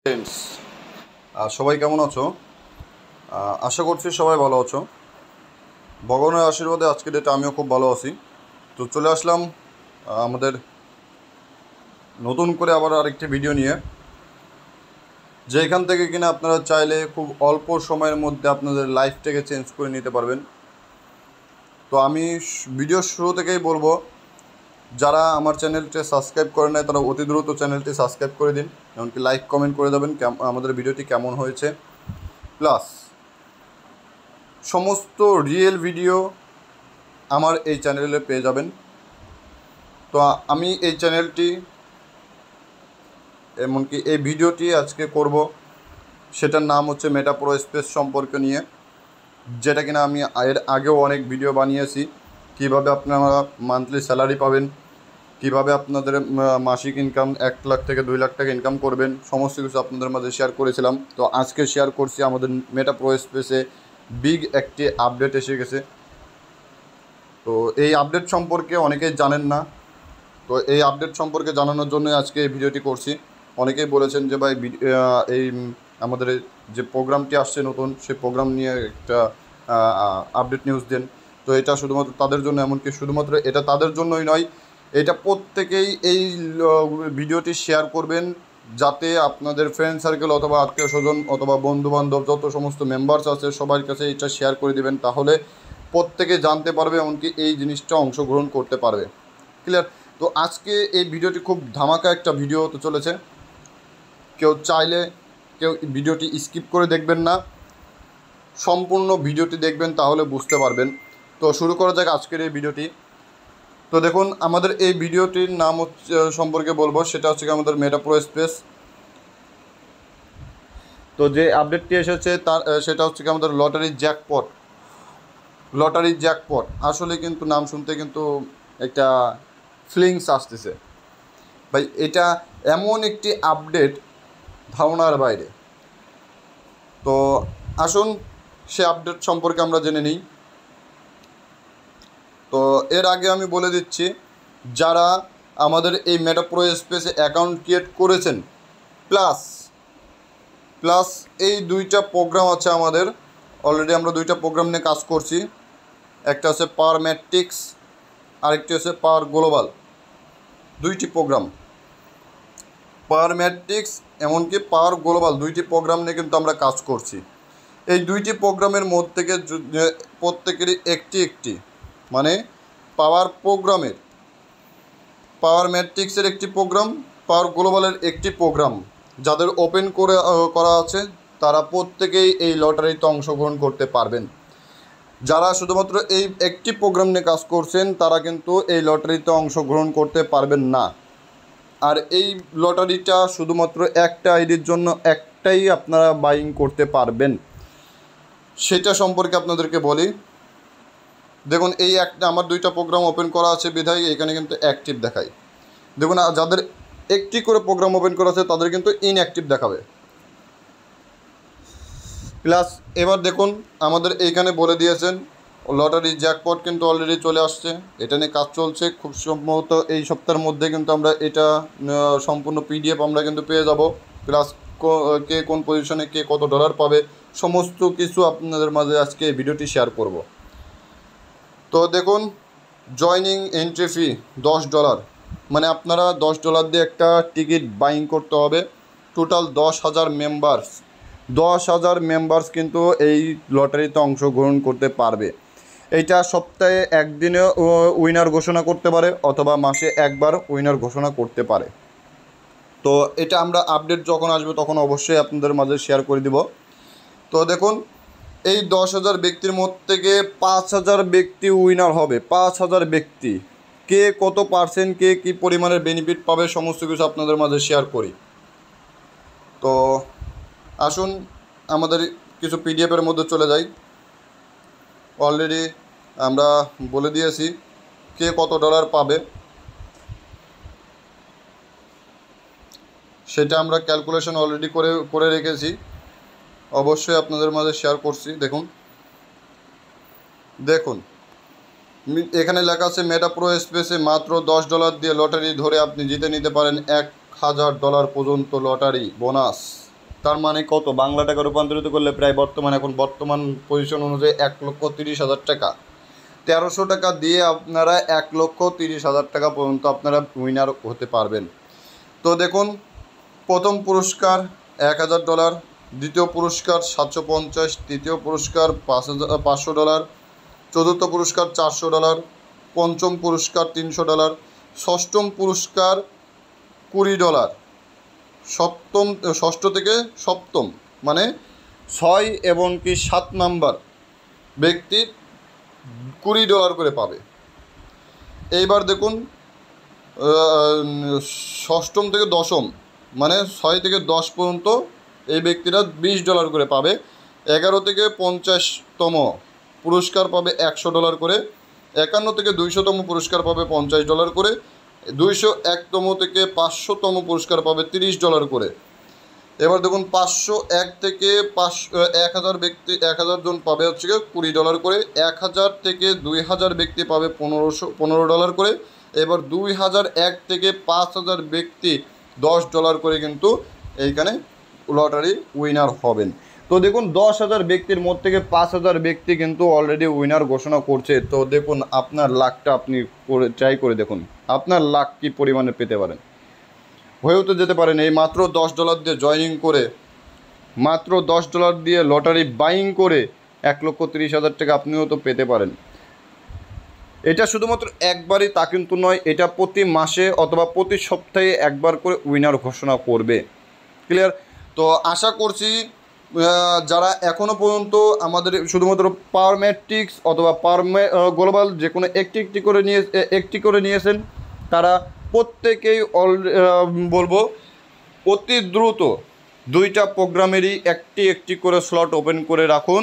Friends, সবাই কেমন আছো? আশা করছি সবাই ভালো আছো। ভগবানের আশীর্বাদে আজকে ডেটে আমিও খুব ভালো আছি। তো চলে আসলাম আমাদের নতুন করে আবার আরেকটি ভিডিও নিয়ে, যেখান থেকে কিনা আপনারা চাইলে খুব অল্প সময়ের মধ্যে আপনাদের লাইফটাকে চেঞ্জ করে নিতে পারবেন। তো আমি ভিডিওর শুরু থেকেই বলবো, যারা আমার চ্যানেলটি সাবস্ক্রাইব করে নেয় তারা অতি দ্রুত চ্যানেলটি সাবস্ক্রাইব করে দিন, এমনকি লাইক কমেন্ট করে দেবেন আমাদের ভিডিওটি কেমন হয়েছে। প্লাস সমস্ত রিয়েল ভিডিও আমার এই চ্যানেলে পেয়ে যাবেন। তো আমি এই চ্যানেলটি, এমনকি এই ভিডিওটি আজকে করব, সেটার নাম হচ্ছে মেটা প্রো স্পেস সম্পর্কে নিয়ে, যেটা কিনা আমি এর আগেও অনেক ভিডিও বানিয়েছি। কিভাবে আপনারা মান্থলি স্যালারি পাবেন, কিভাবে আপনাদের মাসিক ইনকাম 1 লাখ থেকে 2 লাখ টাকা ইনকাম করবেন, সমস্ত কিছু আপনাদের মাঝে শেয়ার করেছিলাম। তো আজকে শেয়ার করছি আমাদের মেটা প্রো স্পেসে বিগ একটি আপডেট এসে গেছে। তো এই আপডেট সম্পর্কে অনেকেই জানেন না। তো এই আপডেট সম্পর্কে জানানোর জন্য আজকে এই ভিডিওটি করছি। অনেকেই বলেছেন যে ভাই এই আমাদের যে প্রোগ্রামটি আসছে নতুন, সেই প্রোগ্রাম নিয়ে একটা আপডেট নিউজ দেন। তো এটা শুধুমাত্র তাদের জন্য, এমনকি শুধুমাত্র এটা তাদের জন্যই নয়, এটা প্রত্যেকেই এই ভিডিওটি শেয়ার করবেন, যাতে আপনাদের ফ্রেন্ড সার্কেল অথবা আত্মীয় স্বজন অথবা বন্ধুবান্ধব যত সমস্ত মেম্বার্স আছে সবার কাছে এটা শেয়ার করে দেবেন। তাহলে প্রত্যেকে জানতে পারবে, এমনকি এই জিনিসটা অংশগ্রহণ করতে পারবে। ক্লিয়ার? তো আজকে এই ভিডিওটি খুব ধামাকা একটা ভিডিও হতে চলেছে। কেউ ভিডিওটি স্কিপ করে দেখবেন না, সম্পূর্ণ ভিডিওটি দেখবেন, তাহলে বুঝতে পারবেন। তো শুরু করা যাক আজকের এই ভিডিওটি। তো দেখুন, আমাদের এই ভিডিওটির নাম হচ্ছে সম্পর্কে বলবো, সেটা হচ্ছে আমাদের মেটা প্রো স্পেস। তো যে আপডেটটি এসেছে তার সেটা হচ্ছে আমাদের লটারি জ্যাকপট। আসলে কিন্তু নাম শুনতে কিন্তু একটা ফিলিংস আসতেছে ভাই। এটা এমন একটি আপডেট ধারণার বাইরে। তো আসুন সে আপডেট সম্পর্কে আমরা জেনে নিই। তো এর আগে আমি বলে দিচ্ছি, যারা আমাদের এই মেটা প্রো স্পেসে অ্যাকাউন্ট ক্রিয়েট করেছেন, প্লাস এই দুইটা প্রোগ্রাম আছে আমাদের, অলরেডি আমরা দুইটা প্রোগ্রাম নিয়ে কাজ করছি। একটা হচ্ছে পাওয়ার ম্যাট্রিক্স, আরেকটি হচ্ছে পাওয়ার গ্লোবাল। দুইটি প্রোগ্রাম, পাওয়ার ম্যাট্রিক্স এমনকি পাওয়ার গ্লোবাল, দুইটি প্রোগ্রাম নিয়ে কিন্তু আমরা কাজ করছি। এই দুইটি প্রোগ্রামের মধ্যে থেকে প্রত্যেকেরই একটি মানে পাওয়ার ম্যাট্রিক্সের একটি প্রোগ্রাম, পাওয়ার গ্লোবালের একটি প্রোগ্রাম যাদের ওপেন করা আছে, তারা প্রত্যেকেই এই লটারিতে অংশগ্রহণ করতে পারবেন। যারা শুধুমাত্র এই একটি প্রোগ্রাম নিয়ে কাজ করছেন, তারা কিন্তু এই লটারিতে অংশগ্রহণ করতে পারবেন না। আর এই লটারিটা শুধুমাত্র একটা আইডির জন্য একটাই আপনারা বাইং করতে পারবেন। সেটা সম্পর্কে আপনাদেরকে বলি। দেখুন, এই একটা আমার দুইটা প্রোগ্রাম ওপেন করা আছে বিধায় এখানে কিন্তু অ্যাক্টিভ দেখায়। দেখুন, যাদের একটি করে প্রোগ্রাম ওপেন করা আছে তাদের কিন্তু ইনঅ্যাক্টিভ দেখাবে। প্লাস এবার দেখুন, আমাদের এইখানে বলে দিয়েছেন লটারি জ্যাকপট কিন্তু অলরেডি চলে আসছে। এটা নিয়ে কাজ চলছে, খুব সম্ভবত এই সপ্তাহের মধ্যে কিন্তু আমরা এটা সম্পূর্ণ পিডিএফ আমরা কিন্তু পেয়ে যাব। প্লাস কে কোন পজিশনে কে কত ডলার পাবে, সমস্ত কিছু আপনাদের মাঝে আজকে এই ভিডিওটি শেয়ার করব। তো দেখুন, জয়নিং এন্ট্রি ফি $10, মানে আপনারা $10 দিয়ে একটা টিকিট বাইং করতে হবে। টোটাল 10,000 মেম্বার্স কিন্তু এই লটারিতে অংশগ্রহণ করতে পারবে। এইটা সপ্তাহে একদিনে উইনার ঘোষণা করতে পারে, অথবা মাসে একবার উইনার ঘোষণা করতে পারে। তো এটা আমরা আপডেট যখন আসবে তখন অবশ্যই আপনাদের মাঝে শেয়ার করে দিব। তো দেখুন, এই 10,000 ব্যক্তির মধ্যে থেকে 5,000 ব্যক্তি উইনার হবে। 5,000 ব্যক্তি, কে কত পার্সেন্ট, কে কী পরিমাণের বেনিফিট পাবে, সমস্ত কিছু আপনাদের মাঝে শেয়ার করি। তো আসুন আমাদের কিছু পিডিএফের মধ্যে চলে যাই। অলরেডি আমরা বলে দিয়েছি কে কত ডলার পাবে, সেটা আমরা ক্যালকুলেশন অলরেডি করে রেখেছি, অবশ্যই আপনাদের মাঝে শেয়ার করছি। দেখুন এখানে লেখা আছে মেটা প্রো স্পেসে মাত্র $10 দিয়ে লটারি ধরে আপনি জিতে নিতে পারেন $1,000 পর্যন্ত লটারি বোনাস। তার মানে কত বাংলা টাকা রূপান্তরিত করলে প্রায় বর্তমান পজিশন অনুযায়ী 1,30,000 টাকা। 1300 টাকা দিয়ে আপনারা 1,30,000 টাকা পর্যন্ত আপনারা উইনার হতে পারবেন। তো দেখুন, প্রথম পুরস্কার $1,000, দ্বিতীয় পুরস্কার 750, তৃতীয় পুরস্কার $500, চতুর্থ পুরস্কার $400, পঞ্চম পুরস্কার $300, ষষ্ঠম পুরস্কার $20, ষষ্ঠ থেকে সপ্তম মানে 6 এবং কি 7 নাম্বার ব্যক্তি $20 করে পাবে। এইবার দেখুন, ষষ্ঠম থেকে দশম মানে 6 থেকে 10 পর্যন্ত এই ব্যক্তিরা $20 করে পাবে। 11 থেকে 50তম পুরস্কার পাবে $100 করে। 51 থেকে 200তম পুরস্কার পাবে $50 করে। 201তম থেকে 500তম পুরস্কার পাবে $30 করে। এবার দেখুন, 501 থেকে 1000 ব্যক্তি 1000 জন পাবে হচ্ছে $20 করে। 1000 থেকে 2000 ব্যক্তি পাবে $15 করে। এবার 2001 থেকে 5000 ব্যক্তি $10 করে কিন্তু এইখানে লটারি উইনার হবেন। তো দেখুন, 10,000 ব্যক্তির মধ্যে থেকে 5,000 ব্যক্তি কিন্তু অলরেডি উইনার ঘোষণা করছে। তো দেখুন, আপনার লাকটা আপনি ট্রাই করে দেখুন আপনার লাক কী পরিমাণে পেতে পারেন। হয়েও তো যেতে পারেন এই মাত্র $10 দিয়ে জয়েনিং করে, মাত্র $10 দিয়ে লটারি বাইং করে 1,30,000 টাকা আপনিও তো পেতে পারেন। এটা শুধুমাত্র একবারই তা কিন্তু নয়, এটা প্রতি মাসে অথবা প্রতি সপ্তাহে একবার করে উইনার ঘোষণা করবে। ক্লিয়ার? তো আশা করছি যারা এখনও পর্যন্ত আমাদের শুধুমাত্র পাওয়ার ম্যাট্রিক্স অথবা গ্লোবাল যে কোনো একটি করে নিয়েছেন, তারা প্রত্যেকেই বলবো অতি দ্রুত 2টা প্রোগ্রামেরই একটি করে স্লট ওপেন করে রাখুন।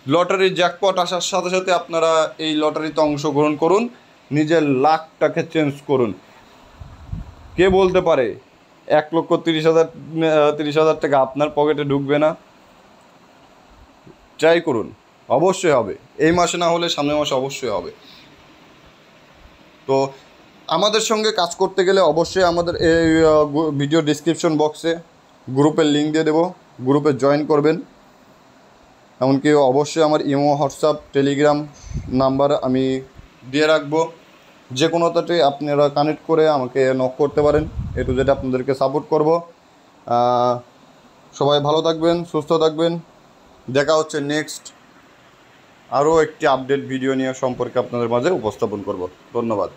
লটারির জ্যাকপট আসার সাথে সাথে আপনারা এই লটারিতে অংশগ্রহণ করুন, নিজের লাকটাকে চেঞ্জ করুন। কে বলতে পারে 1,30,000 টাকা আপনার পকেটে ঢুকবে না? ট্রাই করুন, অবশ্যই হবে। এই মাসে না হলে সামনের মাসে অবশ্যই হবে। তো আমাদের সঙ্গে কাজ করতে গেলে অবশ্যই আমাদের এই ভিডিও ডিসক্রিপশন বক্সে গ্রুপের লিঙ্ক দিয়ে দেবো, গ্রুপে জয়েন করবেন। এমনকি অবশ্যই আমার ইমো, হোয়াটসঅ্যাপ, টেলিগ্রাম নাম্বার আমি দিয়ে রাখবো। যে কোনোটাতে আপনারা কানেক্ট করে আমাকে নক করতে পারেন, একটু যেটা আপনাদেরকে সাপোর্ট করব। সবাই ভালো থাকবেন, সুস্থ থাকবেন। দেখা হচ্ছে নেক্সট আরও একটি আপডেট ভিডিও নিয়ে সম্পর্কে আপনাদের মাঝে উপস্থাপন করব। ধন্যবাদ।